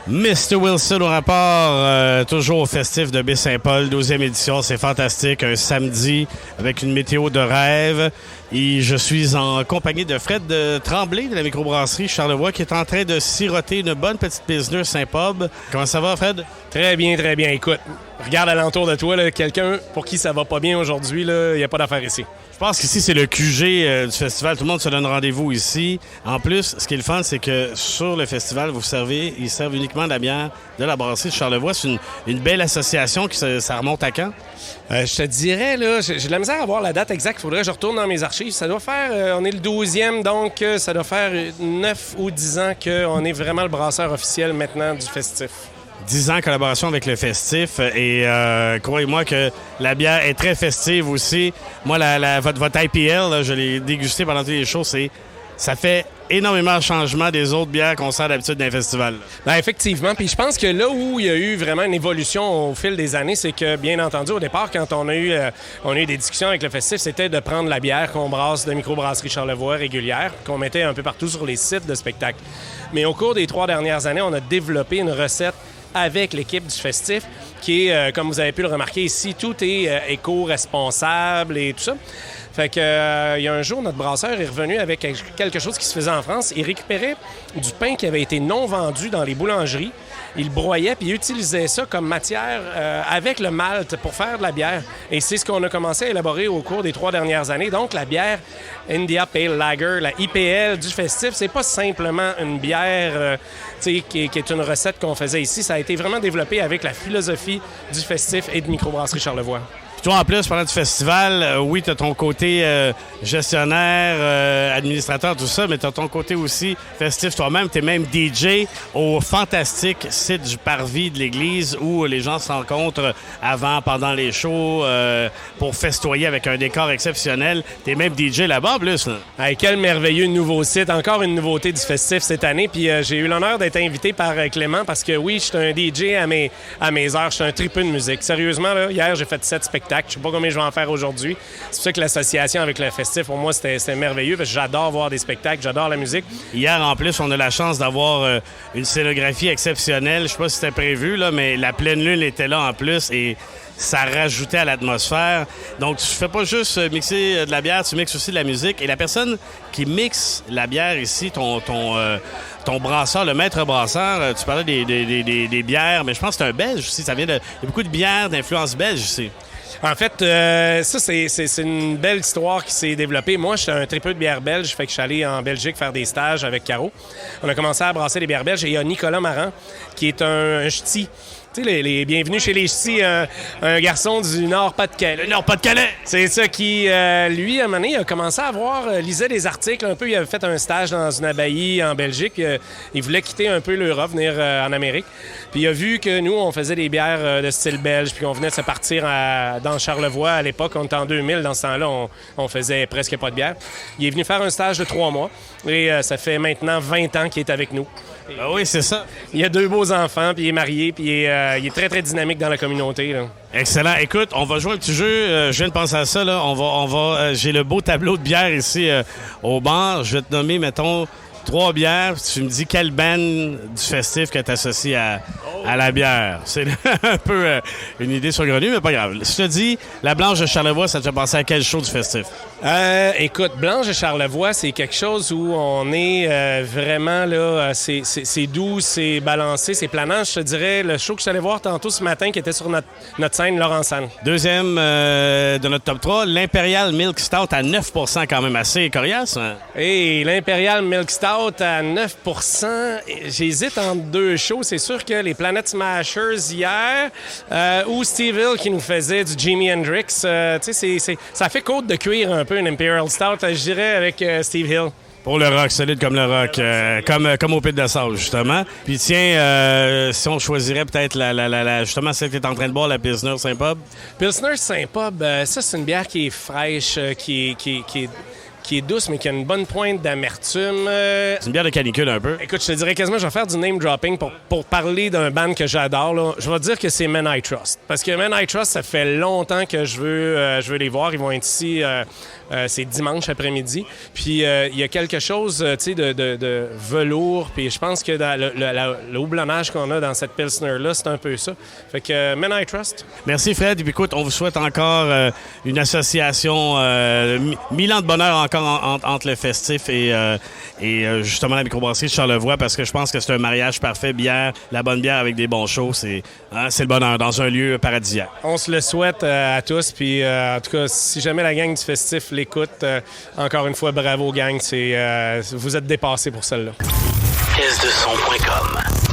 Mr. Wilson au rapport, toujours au festif de Baie-Saint-Paul, 12e édition. C'est fantastique, un samedi avec une météo de rêve. Et je suis en compagnie de Fred Tremblay de la microbrasserie Charlevoix qui est en train de siroter une bonne petite Pilsner Saint-Pub. Comment ça va, Fred? Très bien, très bien. Écoute, regarde alentour de toi, là, quelqu'un pour qui ça va pas bien aujourd'hui, il n'y a pas d'affaire ici. Je pense qu'ici, c'est le QG du festival. Tout le monde se donne rendez-vous ici. En plus, ce qui est le fun, c'est que sur le festival, ils servent uniquement de la bière de la brasserie de Charlevoix. C'est une belle association. Ça remonte à quand? Je te dirais, là, j'ai de la misère à voir la date exacte. Il faudrait que je retourne dans mes archives. Ça doit faire, on est le 12e, donc ça doit faire 9 ou 10 ans qu'on est vraiment le brasseur officiel maintenant du festif. 10 ans de collaboration avec le festif et croyez-moi que la bière est très festive aussi. Moi, votre IPL, là, je l'ai dégusté pendant tous les shows, ça fait énormément de changement des autres bières qu'on sert d'habitude dans les festivals. Ben, effectivement, puis je pense que là où il y a eu vraiment une évolution au fil des années, c'est que, bien entendu, au départ, quand on a eu des discussions avec le festif, c'était de prendre la bière qu'on brasse de microbrasserie Charlevoix régulière, qu'on mettait un peu partout sur les sites de spectacle. Mais au cours des 3 dernières années, on a développé une recette avec l'équipe du festif, qui est, comme vous avez pu le remarquer ici, tout est éco-responsable et tout ça. Fait que il y a un jour, notre brasseur est revenu avec quelque chose qui se faisait en France. Il récupérait du pain qui avait été non vendu dans les boulangeries. Il le broyait puis il utilisait ça comme matière avec le malt pour faire de la bière. Et c'est ce qu'on a commencé à élaborer au cours des 3 dernières années. Donc, la bière India Pale Lager, la IPL du festif, c'est pas simplement une bière qui est une recette qu'on faisait ici. Ça a été vraiment développé avec la philosophie du festif et de microbrasserie Charlevoix. Puis toi, en plus, pendant du festival, oui, tu as ton côté gestionnaire, administrateur, tout ça, mais tu as ton côté aussi festif toi-même. Tu es même DJ au fantastique site du Parvis de l'église où les gens se rencontrent avant, pendant les shows pour festoyer avec un décor exceptionnel. Tu es même DJ là-bas, en plus. Là. Hey, quel merveilleux nouveau site. Encore une nouveauté du festif cette année. Puis j'ai eu l'honneur d'être invité par Clément parce que oui, je suis un DJ à mes heures. Je suis un tripeux de musique. Sérieusement, là, hier, j'ai fait 7 spectacles. Je ne sais pas combien je vais en faire aujourd'hui. C'est pour ça que l'association avec le festif, pour moi, c'était merveilleux parce que j'adore voir des spectacles, j'adore la musique. Hier, en plus, on a la chance d'avoir une scénographie exceptionnelle. Je ne sais pas si c'était prévu, là, mais la pleine lune était là en plus et ça rajoutait à l'atmosphère. Donc, tu fais pas juste mixer de la bière, tu mixes aussi de la musique. Et la personne qui mixe la bière ici, ton brasseur, le maître brasseur, tu parlais des bières, mais je pense que c'est un Belge aussi. Il y a beaucoup de bières d'influence belge ici. En fait, ça, c'est une belle histoire qui s'est développée. Moi, j'étais un tripeux de bière belge, fait que je suis allé en Belgique faire des stages avec Caro. On a commencé à brasser des bières belges et il y a Nicolas Marant, qui est un ch'ti. Tu sais, les bienvenus chez les ch'tis, un garçon du Nord-Pas-de-Calais. Le Nord-Pas-de-Calais! C'est ça qui, lui, à un moment donné, il a commencé à lisait des articles un peu. Il avait fait un stage dans une abbaye en Belgique. Il voulait quitter un peu l'Europe, venir en Amérique. Puis il a vu que nous, on faisait des bières de style belge, puis qu'on venait de se partir dans Charlevoix à l'époque. On était en 2000. Dans ce temps-là, on faisait presque pas de bière. Il est venu faire un stage de 3 mois. Et ça fait maintenant 20 ans qu'il est avec nous. Ah oui, c'est ça. Il a 2 beaux enfants, puis il est marié, puis il est très, très dynamique dans la communauté. Là. Excellent. Écoute, on va jouer un petit jeu. Je viens de penser à ça. Là. J'ai le beau tableau de bière ici au bar. Je vais te nommer, mettons, 3 bières. Tu me dis quelle band du festif que tu associes à la bière. C'est un peu une idée saugrenue, mais pas grave. Si je te dis la Blanche de Charlevoix, ça te fait penser à quel show du festif? Écoute, Blanche de Charlevoix, c'est quelque chose où on est vraiment là, c'est doux, c'est balancé, c'est planant. Je te dirais, le show que je suis allé voir tantôt ce matin qui était sur notre scène, Laurent-San. Deuxième de notre top 3, l'Imperial Milk Stout à 9 % quand même assez coriace. Hein? Et l'Imperial Milk Stout à 9 %, j'hésite entre 2 shows. C'est sûr que les Planet Smashers hier ou Steve Hill qui nous faisait du Jimi Hendrix, tu sais, ça fait côte de cuir un peu une Imperial Stout, je dirais, avec Steve Hill. Pour le rock, solide comme le rock, comme au Pit de Sable, justement. Puis tiens, si on choisirait peut-être justement celle que tu es en train de boire, la Pilsner Saint-Pub. Pilsner Saint-Pub, ça, c'est une bière qui est fraîche, qui qui est douce, mais qui a une bonne pointe d'amertume. C'est une bière de canicule un peu. Écoute, je te dirais quasiment, je vais faire du name dropping pour parler d'un band que j'adore. Là. Je vais dire que c'est Men I Trust. Parce que Men I Trust, ça fait longtemps que je veux les voir. Ils vont être ici, c'est dimanche après-midi. Puis il y a quelque chose, tu sais, de velours. Puis je pense que le houblonnage qu'on a dans cette Pilsner-là, c'est un peu ça. Fait que Men I Trust. Merci Fred. Et puis écoute, on vous souhaite encore une association, 1000 ans de bonheur encore entre le festif et justement la microbrasserie de Charlevoix, parce que je pense que c'est un mariage parfait, bière, la bonne bière avec des bons shows, c'est le bonheur dans un lieu paradisiaque. On se le souhaite à tous, puis en tout cas, si jamais la gang du festif l'écoute, encore une fois, bravo gang, vous êtes dépassés pour celle-là. caisse-de-son.com